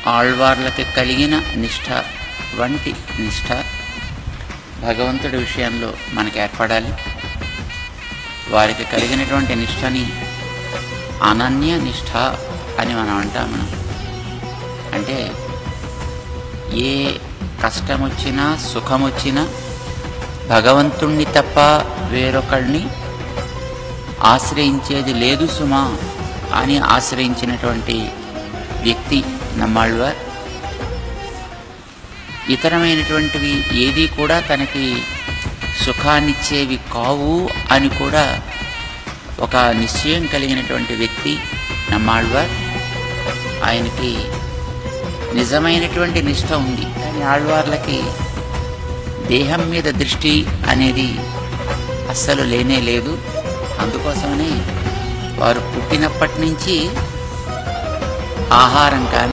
ఆళ్వార్లకి కలిగిన నిష్ఠ వంటి నిష్ఠ భగవంతుడి విషయంలో మనకు ఏర్పడాలి. వారికి కలిగినటువంటి నిష్ఠని అనన్య నిష్ఠ అని మనం అంటాము. అంటే ఏ కష్టం వచ్చినా సుఖం వచ్చినా భగవంతుణ్ణి తప్ప వేరొకళ్ళని ఆశ్రయించేది లేదు సుమా అని ఆశ్రయించినటువంటి వ్యక్తి నమ్మాళ్వార్. ఇతరమైనటువంటివి ఏది కూడా తనకి సుఖాన్నిచ్చేవి కావు అని కూడా ఒక నిశ్చయం కలిగినటువంటి వ్యక్తి నమ్మాళ్వార్. ఆయనకి నిజమైనటువంటి నిష్ఠ ఉంది. కానీ ఆళ్వార్లకి దేహం మీద దృష్టి అనేది అస్సలు లేనే లేదు. అందుకోసమనే వారు పుట్టినప్పటి నుంచి ఆహారం కానీ